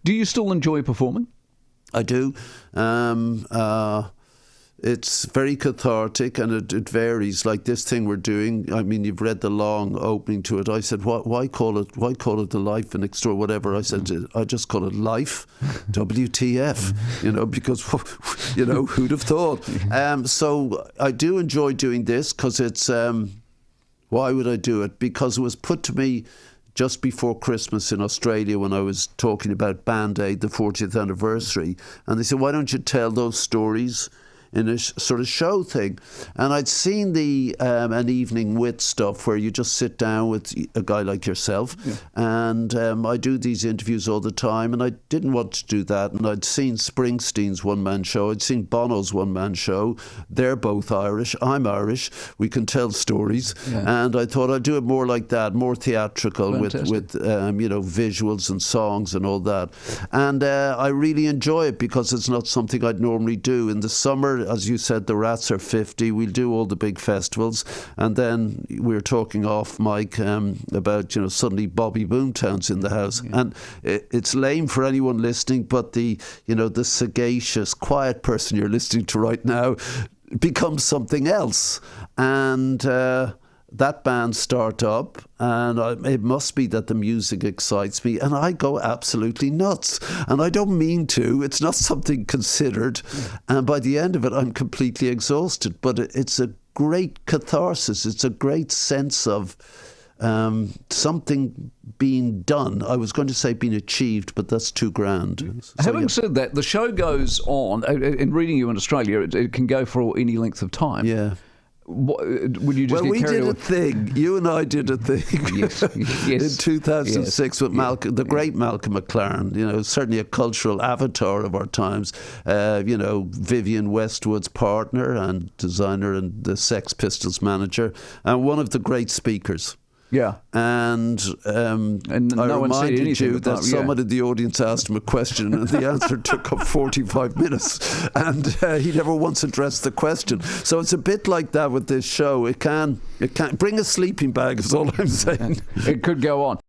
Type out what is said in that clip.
Do you still enjoy performing? I do. It's very cathartic, and it varies. Like this thing we're doing. I mean, you've read the long opening to it. I said, why call it the life and extra whatever? I said, I just call it life, WTF, because who'd have thought? So I do enjoy doing this because it's. Why would I do it? Because it was put to me just before Christmas in Australia when I was talking about Band Aid, the 40th anniversary, and they said, why don't you tell those stories in a sort of show thing? And I'd seen the An Evening With stuff where you just sit down with a guy like yourself, and I do these interviews all the time, and I didn't want to do that. And I'd seen Springsteen's one-man show, I'd seen Bono's one-man show. They're both Irish, I'm Irish, we can tell stories, and I thought I'd do it more like that, more theatrical. Fantastic. with visuals and songs and all that. And I really enjoy it because it's not something I'd normally do. In the summer, as you said, the Rats are 50. We'll do all the big festivals, and then we were talking off mic about suddenly Bobby Boomtown's in the house, and it's lame for anyone listening, but the sagacious, quiet person you're listening to right now becomes something else, and that band start up, and it must be that the music excites me, and I go absolutely nuts. And I don't mean to. It's not something considered. And by the end of it, I'm completely exhausted. But it's a great catharsis. It's a great sense of something being done. I was going to say being achieved, but that's too grand. Having said that, the show goes on. In reading you in Australia, it can go for any length of time. Yeah. Would you just we did a thing. You and I did a thing yes. in 2006 with Malcolm, the great Malcolm McLaren. Certainly a cultural avatar of our times. Vivienne Westwood's partner and designer and the Sex Pistols manager, and one of the great speakers. Yeah. And I reminded you that someone in the audience asked him a question, and the answer took up 45 minutes, and he never once addressed the question. So it's a bit like that with this show. It can bring a sleeping bag, is all I'm saying. It could go on.